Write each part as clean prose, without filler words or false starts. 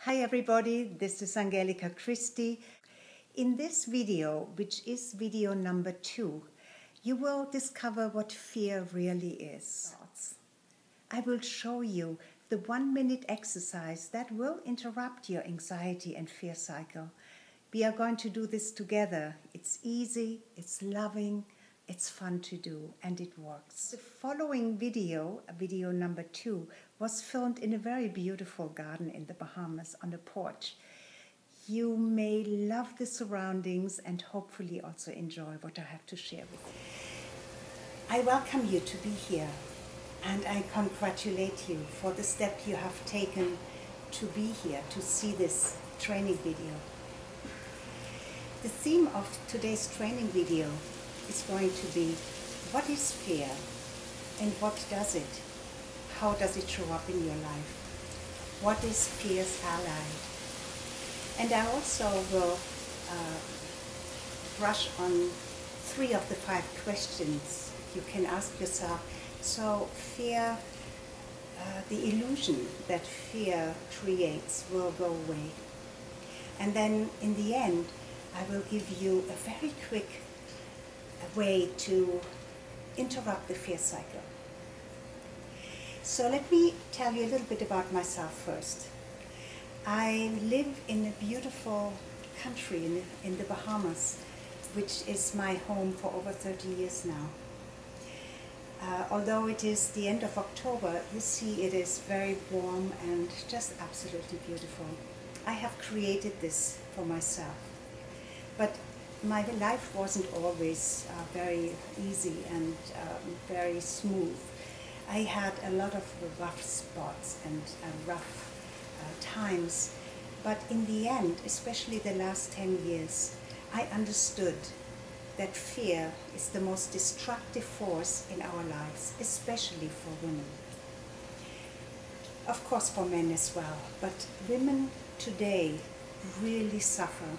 Hi everybody, this is Angelika Christie. In this video, which is video number 2, you will discover what fear really is. I will show you the 1-minute exercise that will interrupt your anxiety and fear cycle. We are going to do this together. It's easy, it's loving, it's fun to do, and it works. The following video, video number 2, was filmed in a very beautiful garden in the Bahamas on a porch. You may love the surroundings and hopefully also enjoy what I have to share with you. I welcome you to be here, and I congratulate you for the step you have taken to be here, to see this training video. The theme of today's training video is going to be, what is fear and what does it? How does it show up in your life? What is fear's ally? And I also will brush on 3 of the 5 questions you can ask yourself. So fear, the illusion that fear creates will go away. And then in the end, I will give you a very quick way to interrupt the fear cycle. So let me tell you a little bit about myself first. I live in a beautiful country in the Bahamas, which is my home for over 30 years now. Although it is the end of October, you see it is very warm and just absolutely beautiful. I have created this for myself. But my life wasn't always very easy and very smooth. I had a lot of rough spots and rough times, but in the end, especially the last 10 years, I understood that fear is the most destructive force in our lives, especially for women. Of course for men as well, but women today really suffer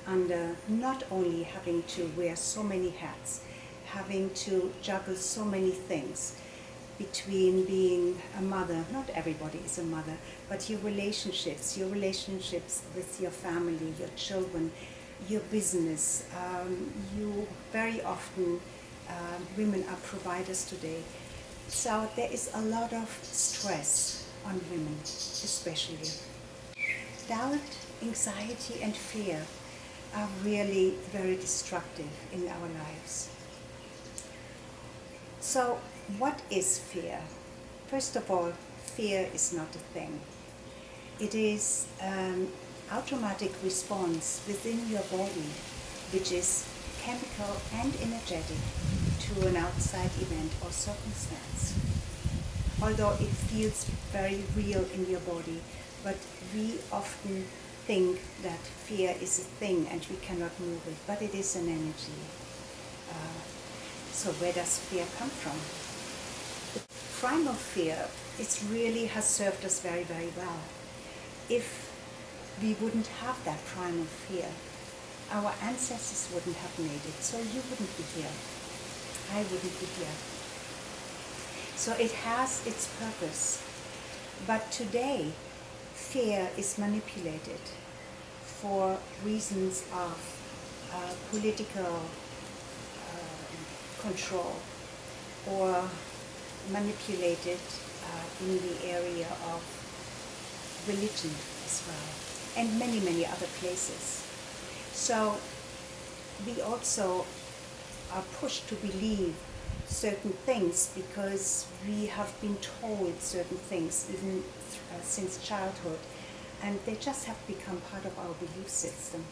under not only having to wear so many hats, having to juggle so many things, between being a mother, not everybody is a mother, but your relationships with your family, your children, your business. You very often, women are providers today. So there is a lot of stress on women, especially. Doubt, anxiety and fear are really very destructive in our lives. So what is fear? First of all, fear is not a thing. It is an automatic response within your body, which is chemical and energetic to an outside event or circumstance. Although it feels very real in your body, but we often think that fear is a thing and we cannot move it, but it is an energy. So where does fear come from? The primal fear, it really has served us very, very well. If we wouldn't have that primal fear, our ancestors wouldn't have made it, so you wouldn't be here. I wouldn't be here. So it has its purpose. But today, fear is manipulated for reasons of political control, or manipulated in the area of religion as well, and many, many other places. So we also are pushed to believe certain things because we have been told certain things even since childhood, and they just have become part of our belief system,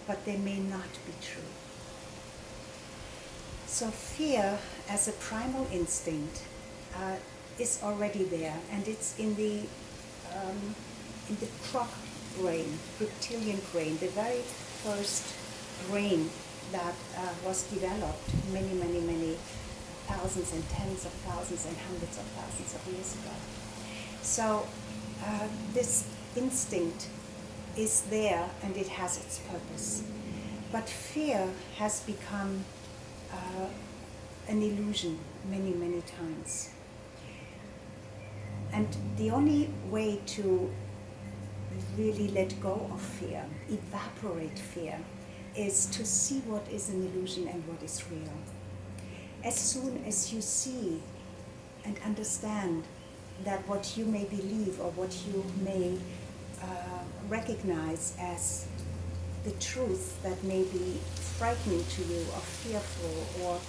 but they may not be true. So fear as a primal instinct is already there, and it's in the croc brain, reptilian brain, the very first brain that was developed many, many, many thousands and tens of thousands and hundreds of thousands of years ago. So this instinct is there and it has its purpose. But fear has become an illusion many, many times. And the only way to really let go of fear, evaporate fear, is to see what is an illusion and what is real. As soon as you see and understand that what you may believe or what you may recognize as the truth that may be frightening to you or fearful or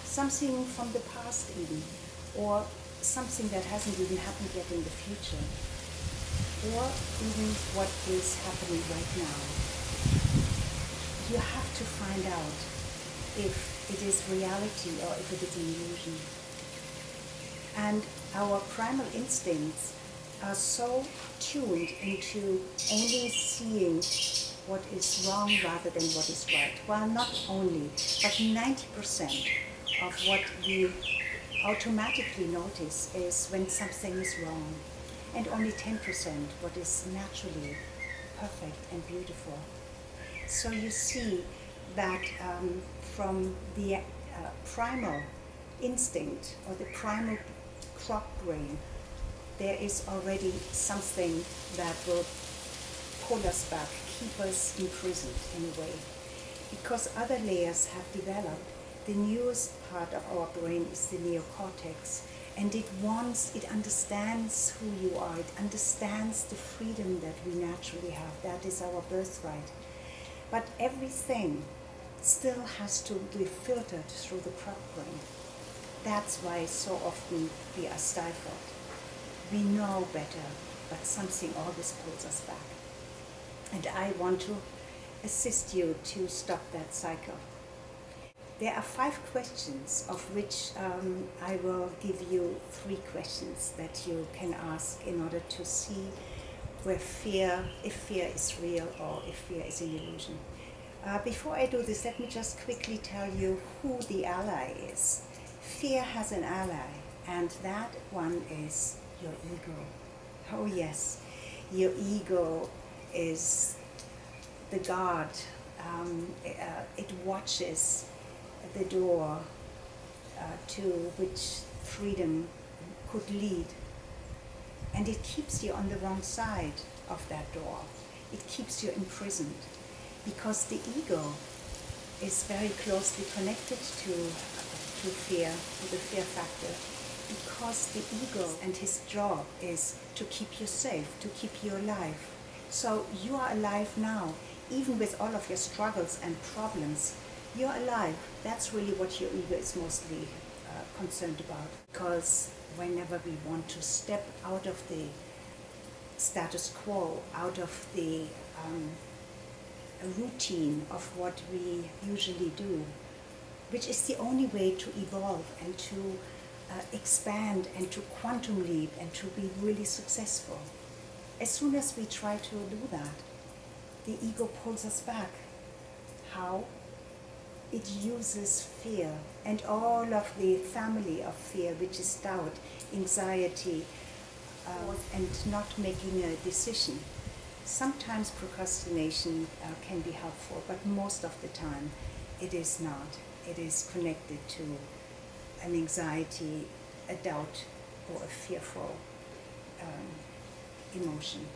something from the past even, or something that hasn't even happened yet in the future, or even what is happening right now. You have to find out if it is reality or if it is an illusion. And our primal instincts are so tuned into only seeing what is wrong rather than what is right. Well, not only, but 90% of what we automatically notice is when something is wrong, and only 10% what is naturally perfect and beautiful. So you see that from the primal instinct or the primal clock brain, there is already something that will pull us back, keep us imprisoned in a way. Because other layers have developed, the newest part of our brain is the neocortex, and it understands who you are, it understands the freedom that we naturally have. That is our birthright. But everything still has to be filtered through the clock brain. That's why so often we are stifled. We know better, but something always pulls us back. And I want to assist you to stop that cycle. There are 5 questions, of which I will give you 3 questions that you can ask in order to see where if fear is real or if fear is an illusion. Before I do this, let me just quickly tell you who the ally is. Fear has an ally, and that one is your ego. Oh yes, your ego is the guard. It watches the door to which freedom could lead. And it keeps you on the wrong side of that door. It keeps you imprisoned because the ego is very closely connected to fear, to the fear factor, because the ego and his job is to keep you safe, to keep you alive. So you are alive now, even with all of your struggles and problems. You're alive. That's really what your ego is mostly concerned about. Because whenever we want to step out of the status quo, out of the routine of what we usually do, which is the only way to evolve and to expand and to quantum leap and to be really successful. As soon as we try to do that, the ego pulls us back. How? It uses fear and all of the family of fear, which is doubt, anxiety, and not making a decision. Sometimes procrastination can be helpful, but most of the time it is not. It is connected to an anxiety, a doubt, or a fearful emotion.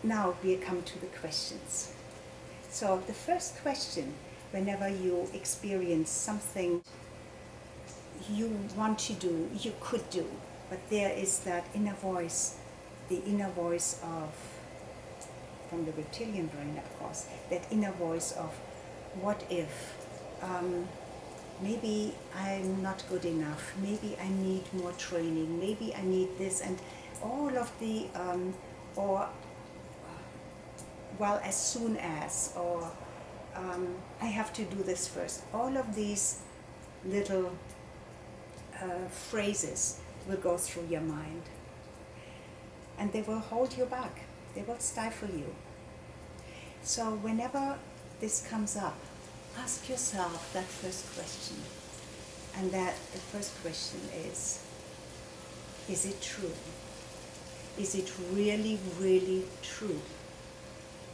Now we come to the questions. So the first question, whenever you experience something you want to do, you could do, but there is that inner voice, the inner voice of, from the reptilian brain of course, that inner voice of what if, maybe I'm not good enough, maybe I need more training, maybe I need this, and all of the, or well, as soon as, or I have to do this first. All of these little phrases will go through your mind, and they will hold you back. They will stifle you. So whenever this comes up, ask yourself that first question. And the first question is it true? Is it really, really true?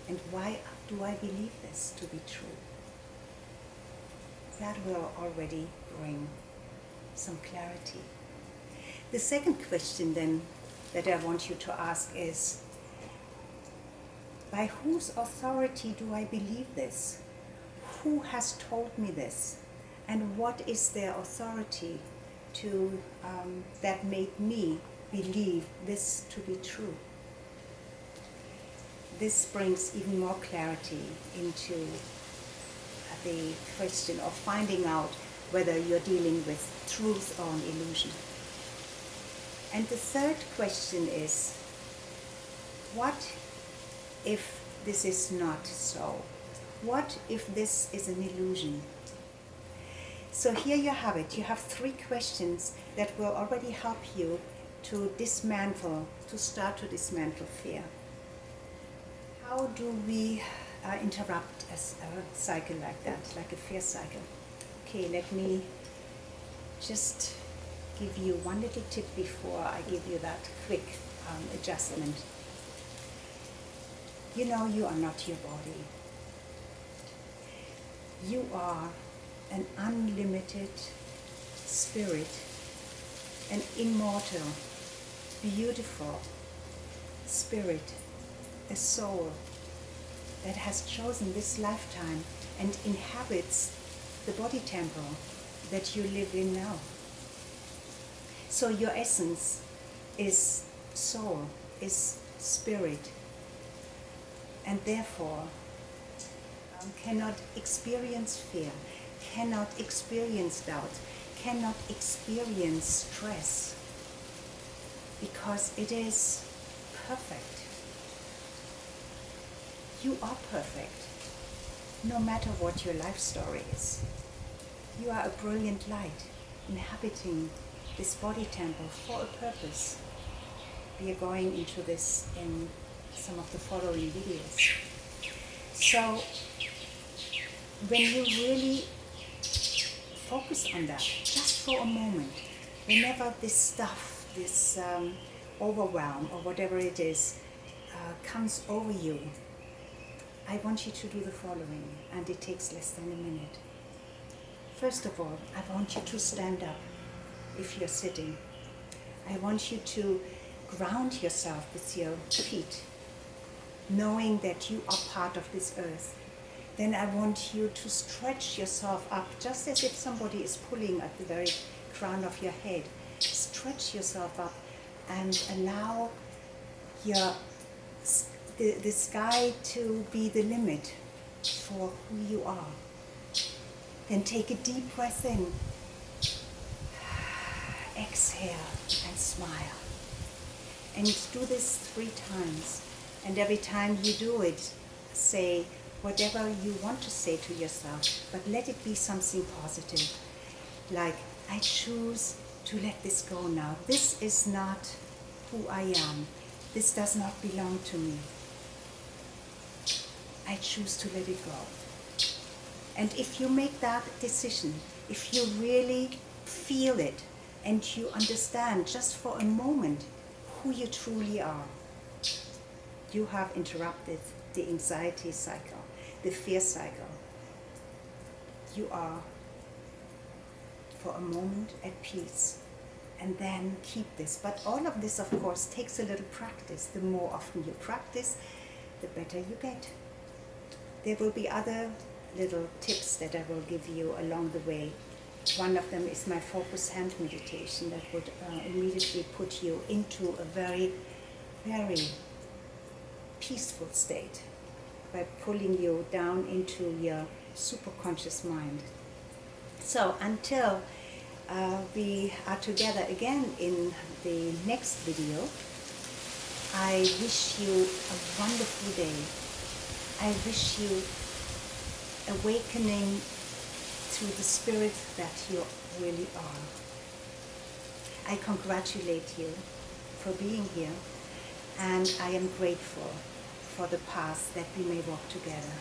And why do I believe this to be true? That will already bring some clarity. The second question then that I want you to ask is, By whose authority do I believe this? Who has told me this? And what is their authority to that made me believe this to be true? This brings even more clarity into the question of finding out whether you're dealing with truth or an illusion. And the third question is, what if this is not so? What if this is an illusion? So here you have it. You have 3 questions that will already help you to start to dismantle fear. How do we interrupt a cycle like that, like a fear cycle? Okay, let me just give you one little tip before I give you that quick adjustment. You know, you are not your body. You are an unlimited spirit, an immortal, beautiful spirit, a soul that has chosen this lifetime and inhabits the body temple that you live in now. So your essence is soul, is spirit, and therefore cannot experience fear, cannot experience doubt, cannot experience stress, because it is perfect. You are perfect, no matter what your life story is. You are a brilliant light inhabiting this body temple for a purpose. We are going into this in some of the following videos. So when you really focus on that, just for a moment, whenever this stuff, this overwhelm or whatever it is, comes over you, I want you to do the following, and it takes less than a minute. First of all, I want you to stand up if you're sitting. I want you to ground yourself with your feet, knowing that you are part of this earth. Then I want you to stretch yourself up, just as if somebody is pulling at the very crown of your head. Stretch yourself up and allow the sky to be the limit for who you are. Then take a deep breath in. Exhale and smile. And do this 3 times. And every time you do it, say whatever you want to say to yourself, but let it be something positive. Like, I choose to let this go now. This is not who I am. This does not belong to me. I choose to let it go. And if you make that decision, if you really feel it, and you understand just for a moment who you truly are, you have interrupted the anxiety cycle, the fear cycle. You are, for a moment, at peace. And then keep this. But all of this, of course, takes a little practice. The more often you practice, the better you get. There will be other little tips that I will give you along the way. One of them is my focus hand meditation that would immediately put you into a very, very peaceful state by pulling you down into your superconscious mind. So until we are together again in the next video, I wish you a wonderful day. I wish you awakening to the spirit that you really are. I congratulate you for being here, and I am grateful for the path that we may walk together.